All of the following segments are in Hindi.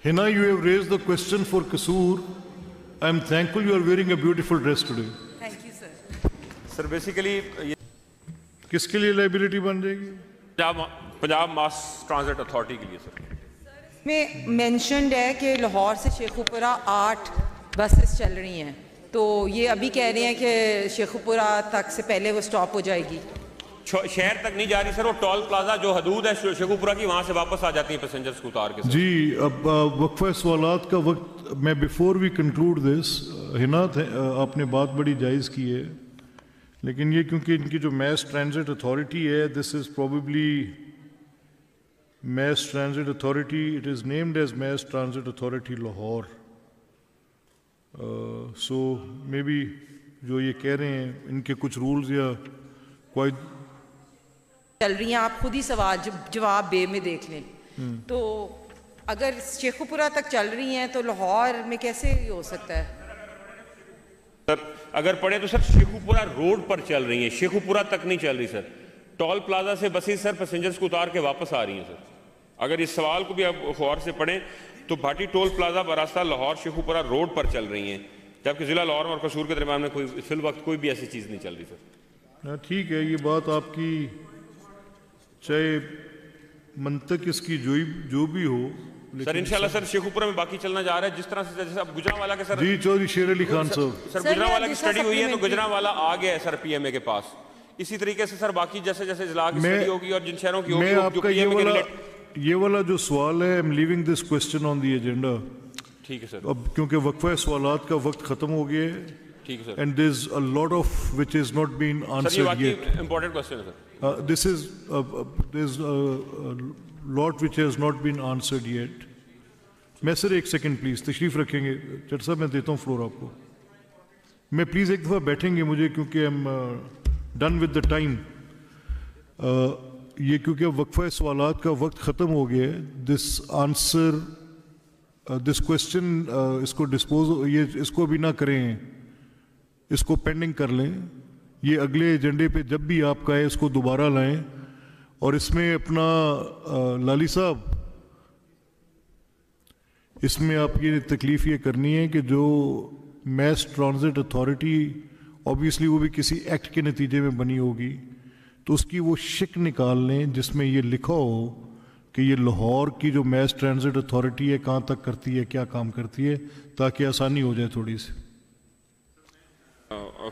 Hina, you have raised the question for Kasoor. I am thankful you are wearing a beautiful dress today. Thank you, sir. Sir basically किसके लिए लाइबिलिटी बन जाएगी? पंजाब मास ट्रांजिट अथॉरिटी के लिए सर। में मेंशन्ड है कि लाहौर से शेखुपुरा 8 बसेस चल रही हैं, तो ये अभी कह रहे हैं कि शेखुपुरा तक से पहले वो स्टॉप हो जाएगी। शहर तक नहीं जा रही सर, वो टोल प्लाजा जो हदूद है शेखुपुरा की, वहां से वापस आ जाती है पैसेंजर्स को उतार के। जी, अब वक्फा सवालात का वक्त, मैं before we conclude this, Hina आपने बात बड़ी जायज़ की है, लेकिन ये क्योंकि इनकी जो मैस ट्रांजिट अथॉरिटी है, this is probably mass transit authority, it is named as mass transit authority Lahore. So maybe जो ये कह रहे हैं इनके कुछ रूल्स या कोई चल रही हैं, आप खुद ही सवाल जवाब बे में देख लें। तो अगर शेखुपुरा तक चल रही हैं तो लाहौर में कैसे हो सकता है? सर अगर पढ़े तो सर शेखुपुरा रोड पर चल रही है, शेखुपुरा तक नहीं चल रही सर। टोल प्लाजा से बसेस सर पैसेंजर्स को उतार के वापस आ रही हैं सर। अगर इस सवाल को भी आप गौर से पढ़ें तो भाटी टोल प्लाजा बरास्ता लाहौर शेखुपुरा रोड पर चल रही हैं, जबकि जिला लाहौर और कसूर के दरमियान में कोई फिल वक्त कोई भी ऐसी चीज़ नहीं चल रही सर। ठीक है, ये बात आपकी चाहे मंतक इसकी जो भी हो, सर इंशाल्लाह सर शेखुपुरा में बाकी चलना जा रहा है जिस तरह से, जैसे अब गुजरांवाला के सर जी चौधरी शेर अली खान साहब सर गुजरांवाला की स्टडी हुई है तो गुजरांवाला आ गया है सर पीएमए के पास। इसी तरीके से सर बाकी जैसे जैसे जिला की स्टडी होगी और जिन शहरों की होगी, मैं आपका ये वाला जो सवाल है, I am leaving this question on the agenda. ठीक है सर। अब क्योंकि वक्फा सवालात का वक्त खत्म हो गया है, ठीक है sir, and there is a lot of which is not been answered yet. Important question है sir. This is there is lot which has not been answered yet. मैं सर एक सेकंड प्लीज तशरीफ रखेंगे चट साहब, मैं देता हूँ फ्लोर आपको। मैं प्लीज एक दफ़ा बैठेंगे मुझे, क्योंकि I am done with the time. ये क्योंकि अब वक्फा सवालात का वक्त ख़त्म हो गया है, दिस आंसर दिस क्वेश्चन इसको डिस्पोज ये इसको भी ना करें, इसको पेंडिंग कर लें। ये अगले एजेंडे पे जब भी आपका है इसको दोबारा लाएं, और इसमें अपना लाली साहब, इसमें आप ये तकलीफ़ ये करनी है कि जो मैस ट्रांजिट अथॉरिटी ऑब्वियसली वो भी किसी एक्ट के नतीजे में बनी होगी, तो उसकी वो शिक निकाल लें जिसमें ये लिखा हो कि ये लाहौर की जो मैस ट्रांजिट अथॉरिटी है कहाँ तक करती है, क्या काम करती है, ताकि आसानी हो जाए थोड़ी सी।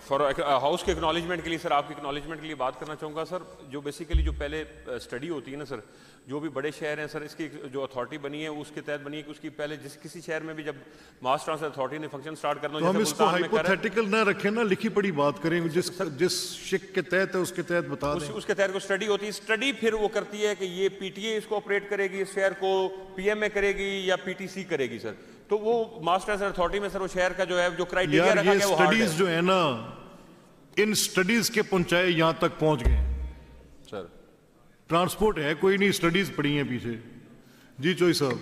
फॉर हाउस के एक्नॉलेजमेंट के लिए सर, आपके एक्नॉलेजमेंट के लिए बात करना चाहूँगा सर। जो बेसिकली जो पहले स्टडी होती है ना सर, जो भी बड़े शहर हैं सर, इसकी जो अथॉरिटी बनी है उसके तहत बनी है कि उसकी पहले जिस किसी शहर में भी जब मास ट्रांजिट अथॉरिटी ने फंक्शन स्टार्ट करना, तो हम इसको हाइपोथेटिकल ना रखें ना, लिखी पड़ी बात करें, जिस शिक के तहत है उसके तहत बता दें। उसके तहत को स्टडी होती है, स्टडी फिर वो करती है कि ये पीटीए इसको ऑपरेट करेगी, इस शहर को पीएमए करेगी या पीटीसी करेगी सर। तो वो मास ट्रांजिट अथॉरिटी में सर वो शहर का जो है जो क्राइटेरिया रखा गया वो स्टडीज जो है ना, इन स्टडीज के पहुंचाए यहां तक पहुंच गए सर। ट्रांसपोर्ट है कोई नहीं, स्टडीज पड़ी हैं पीछे। जी चोई साहब।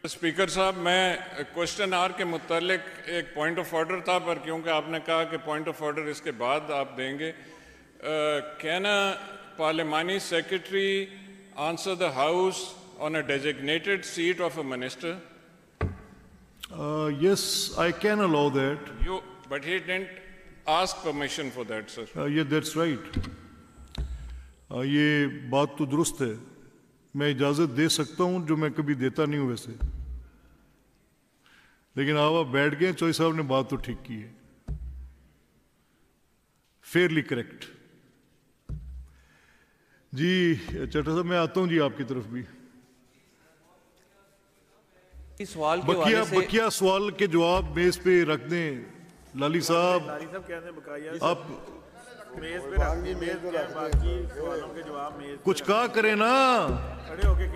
स्पीकर साहब, मैं क्वेश्चन आर के मुतालिक एक पॉइंट ऑफ ऑर्डर था, पर क्योंकि आपने कहा कि पॉइंट ऑफ ऑर्डर इसके बाद आप देंगे, can a parliamentary secretary answer the house on a designated seat of a minister? Yes, I can allow that. But he didn't ask permission for that, sir. Yeah, that's right. ये बात तो दुरुस्त है, मैं इजाज़त दे सकता हूँ जो मैं कभी देता नहीं हूँ वैसे, लेकिन आप बैठ गए, चौधरी साहब ने बात तो ठीक की है, फेयरली करेक्ट। जी चट्टा साहब, मैं आता हूँ जी आपकी तरफ भी। सवाल के बकिया सवाल के जवाब मेज पे रख दें लाली साहब। आप मेज पे रख दी, मेज पे बाकी सवालों के जवाब मेज कुछ कहा करें ना, खड़े होके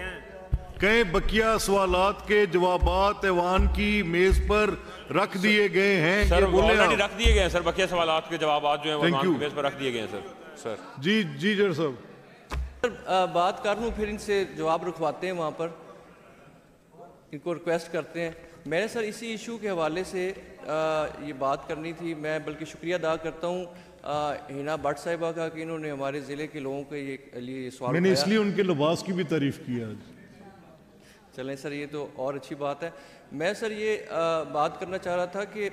कहें बकिया सवालात के जवाबात ऐवान की मेज पर रख दिए गए हैं। सर ऑलरेडी रख दिए गए हैं सर, बकिया सवालात के जवाबात जो हैं वो मेज पर रख दिए गए हैं सर। जी जी जर साहब, बात कर लूँ फिर इनसे जवाब रुकवाते हैं, वहाँ पर इनको रिक्वेस्ट करते हैं। मैंने सर इसी इशू के हवाले से ये बात करनी थी। मैं बल्कि शुक्रिया अदा करता हूँ हिना भट्ट साहिबा का कि इन्होंने हमारे ज़िले के लोगों के लिए सवाल, मैंने इसलिए उनके लिबास की भी तारीफ की आज। चलें सर, ये तो और अच्छी बात है। मैं सर ये बात करना चाह रहा था कि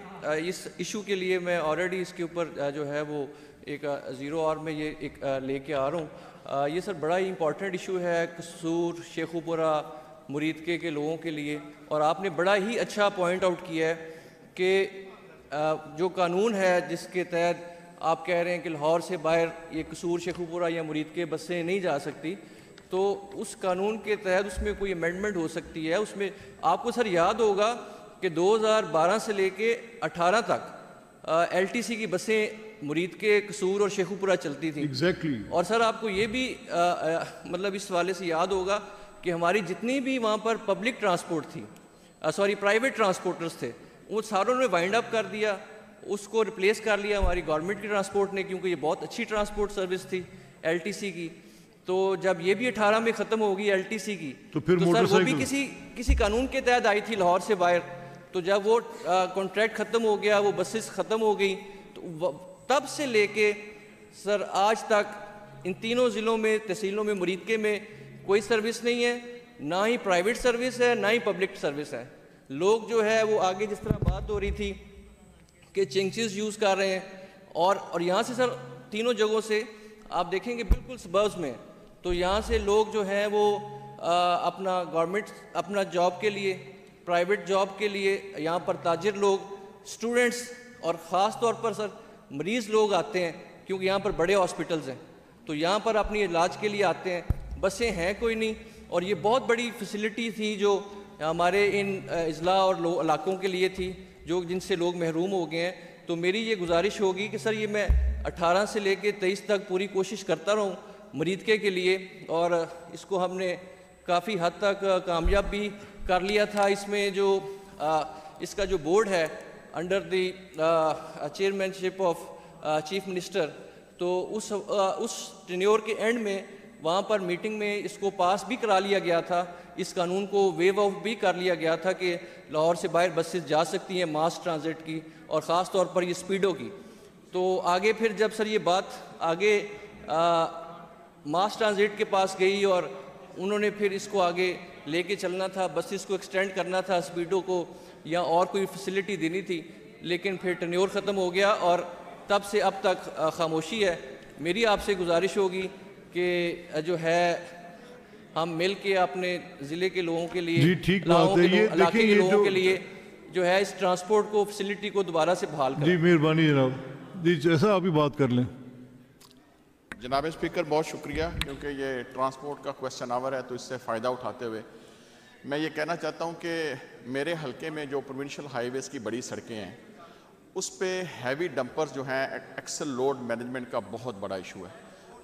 इस इशू के लिए मैं ऑलरेडी इसके ऊपर जो है वो एक 0 आवर में ये एक लेके आ रहा हूँ। ये सर बड़ा ही इम्पॉर्टेंट इशू है कसूर, शेखुपुरा, मुरीदके के लोगों के लिए। और आपने बड़ा ही अच्छा पॉइंट आउट किया है कि जो कानून है जिसके तहत आप कह रहे हैं कि लाहौर से बाहर ये कसूर, शेखुपुरा या मुरीदके बसें नहीं जा सकती, तो उस कानून के तहत उसमें कोई अमेंडमेंट हो सकती है। उसमें आपको सर याद होगा कि 2012 से लेके 18 तक LTC की बसें मुरीदके, कसूर और शेखुपुरा चलती थी। Exactly. और सर आपको ये भी मतलब इस वाले से याद होगा कि हमारी जितनी भी वहाँ पर पब्लिक ट्रांसपोर्ट थी, प्राइवेट ट्रांसपोर्टर्स थे, वो सारों ने वाइंड अप कर दिया, उसको रिप्लेस कर लिया हमारी गवर्नमेंट की ट्रांसपोर्ट ने, क्योंकि ये बहुत अच्छी ट्रांसपोर्ट सर्विस थी LTC की। तो जब ये भी 18 में ख़त्म होगी LTC की, तो फिर सर वो भी किसी कानून के तहत आई थी लाहौर से बाहर। तो जब वो कॉन्ट्रैक्ट ख़त्म हो गया, वो बसेस ख़त्म हो गई, तो तब से लेके सर आज तक इन तीनों ज़िलों में, तहसीलों में, मुरीदके में कोई सर्विस नहीं है, ना ही प्राइवेट सर्विस है, ना ही पब्लिक सर्विस है। लोग जो है वो आगे जिस तरह बात हो रही थी कि चिंग्सेस यूज़ कर रहे हैं, और यहाँ से सर तीनों जगहों से आप देखेंगे बिल्कुल सबर्ब्स में, तो यहाँ से लोग जो हैं वो अपना गवर्नमेंट, अपना जॉब के लिए, प्राइवेट जॉब के लिए यहाँ पर ताजिर लोग, स्टूडेंट्स और ख़ास तौर पर सर मरीज़ लोग आते हैं, क्योंकि यहाँ पर बड़े हॉस्पिटल्स हैं, तो यहाँ पर अपनी इलाज के लिए आते हैं। बसें हैं कोई नहीं, और ये बहुत बड़ी फैसिलिटी थी जो हमारे इन अजला और इलाकों के लिए थी, जो जिनसे लोग महरूम हो गए हैं। तो मेरी ये गुजारिश होगी कि सर ये मैं 18 से लेके 23 तक पूरी कोशिश करता रहूँ मुरीदके के लिए, और इसको हमने काफ़ी हद तक कामयाब भी कर लिया था। इसमें जो इसका जो बोर्ड है under the chairmanship of chief minister, तो उस टेन्योर के एंड में वहाँ पर मीटिंग में इसको पास भी करा लिया गया था, इस कानून को वेव ऑफ भी कर लिया गया था कि लाहौर से बाहर बसेस जा सकती हैं मास ट्रांजिट की, और ख़ास तौर पर ये स्पीडो की। तो आगे फिर जब सर ये बात आगे मास ट्रांजिट के पास गई और उन्होंने फिर इसको आगे लेके चलना था, बसेस को एक्सटेंड करना था, स्पीडो को या और कोई फैसिलिटी देनी थी, लेकिन फिर टेन्योर ख़त्म हो गया और तब से अब तक खामोशी है। मेरी आपसे गुजारिश होगी कि जो है हम मिल के अपने ज़िले के लोगों के लिए, इलाके के लोगों के लिए जो है इस ट्रांसपोर्ट को, फैसिलिटी को दोबारा से बहाल करें। जी मेहरबानी जनाब, जी जैसा आप ही बात कर लें। जनाब स्पीकर बहुत शुक्रिया, क्योंकि ये ट्रांसपोर्ट का क्वेश्चन आवर है, तो इससे फ़ायदा उठाते हुए मैं ये कहना चाहता हूँ कि मेरे हलके में जो प्रोविंशियल हाईवेज़ की बड़ी सड़कें हैं उस पर हैवी डंपर्स जो हैं, एक्सल लोड मैनेजमेंट का बहुत बड़ा इशू है,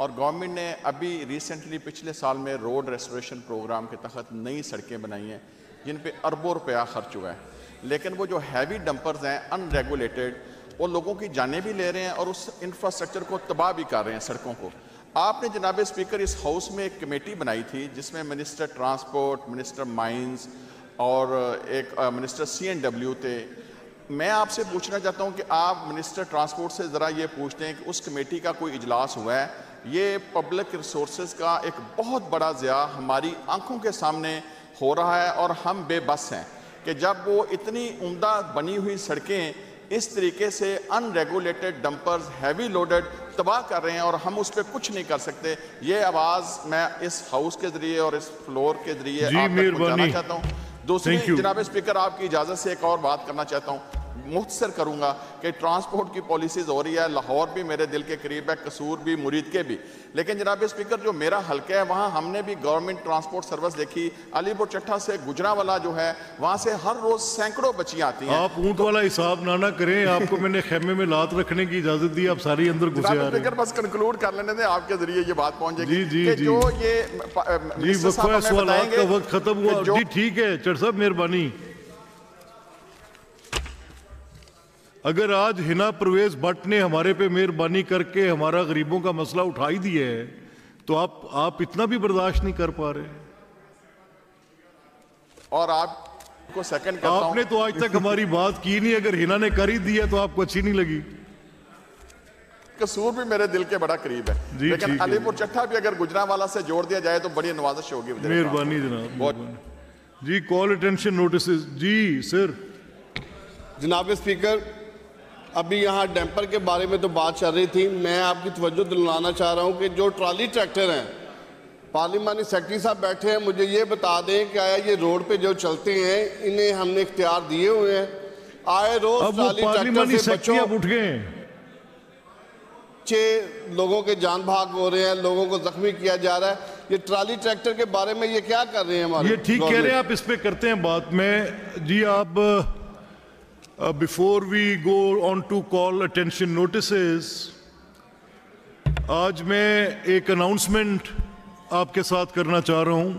और गवर्नमेंट ने अभी रिसेंटली पिछले साल में रोड रेस्टोरेशन प्रोग्राम के तहत नई सड़कें बनाई हैं जिन पे अरबों रुपया खर्च हुआ है, लेकिन वो जो हैवी डंपर्स हैं अनरेगुलेटेड, वो लोगों की जानें भी ले रहे हैं और उस इंफ्रास्ट्रक्चर को तबाह भी कर रहे हैं, सड़कों को। आपने जनाब स्पीकर इस हाउस में एक कमेटी बनाई थी जिसमें मिनिस्टर ट्रांसपोर्ट, मिनिस्टर माइंस और एक मिनिस्टर CNW थे। मैं आपसे पूछना चाहता हूं कि आप मिनिस्टर ट्रांसपोर्ट से ज़रा ये पूछते हैं कि उस कमेटी का कोई इजलास हुआ है? ये पब्लिक रिसोर्सेज का एक बहुत बड़ा ज़िया हमारी आंखों के सामने हो रहा है, और हम बेबस हैं कि जब वो इतनी उम्दा बनी हुई सड़कें इस तरीके से अनरेगुलेटेड डंपर्स हैवी लोडेड तबाह कर रहे हैं और हम उस पर कुछ नहीं कर सकते। ये आवाज़ मैं इस हाउस के ज़रिए और इस फ्लोर के ज़रिए आप तक पहुंचाना चाहता हूँ। दूसरी जनाब स्पीकर, आपकी इजाज़त से एक और बात करना चाहता हूँ, मुख्तसर करूँगा कि ट्रांसपोर्ट की पॉलिसीज़ हो रही है, लाहौर भी मेरे दिल के करीब है, कसूर भी, मुरीदके भी, लेकिन जनाब स्पीकर जो मेरा हल्का है वहाँ हमने भी गवर्नमेंट ट्रांसपोर्ट सर्विस देखी। अलीपुर चट्टा से गुजरावाला जो है वहाँ से हर रोज़ सैकड़ों बच्चियाँ आती हैं। आप ऊँट वाला हिसाब ना करें, आपको मैंने खेमे में लात रखने की इजाज़त दी, आप सारी अंदर घुसे आ रहे हैं। बस कंक्लूड कर लेने दें, आपके जरिए ये बात पहुँच जाएगी। जी जो ये सवालात का वक्त खत्म हुआ। जी ठीक है चढ़ साहब, मेहरबानी। अगर आज हिना परवेज भट्ट ने हमारे पे मेहरबानी करके हमारा गरीबों का मसला उठा ही दिया है, तो आप इतना भी बर्दाश्त नहीं कर पा रहे। और आपको सेकंड करता हूं, आपने तो आज तक हमारी बात की नहीं, अगर हिना ने कर ही दिया तो आपको अच्छी नहीं लगी। कसूर भी मेरे दिल के बड़ा करीब है, लेकिन अलीपुर चट्टा भी अगर गुजरावाला से जोड़ दिया जाए तो बड़ी नवाजिश होगी। मेहरबानी जनाब। जी कॉल अटेंशन नोटिसेस। जी सर। जनाब स्पीकर, अभी यहाँ डैम्पर के बारे में तो बात चल रही थी। मैं आपकी तवज्जो दिलाना चाह रहा हूँ कि जो ट्रॉली ट्रैक्टर हैं, पार्लिमानी सेक्रेटरी साहब बैठे हैं, मुझे ये बता दें कि आया ये रोड पे जो चलते हैं इन्हें हमने इख्तियार दिए हुए हैं? आए रोज ट्रॉली ट्रैक्टर से बच्चों उठ गए, 6 लोगों के जान भाग हो रहे हैं, लोगों को जख्मी किया जा रहा है। ये ट्रॉली ट्रैक्टर के बारे में ये क्या कर रहे हैं हमारे? ये ठीक कह रहे हैं आप, इस पे करते हैं बात में। जी आप before we go on to call attention notices, आज मैं एक अनाउंसमेंट आपके साथ करना चाह रहा हूं।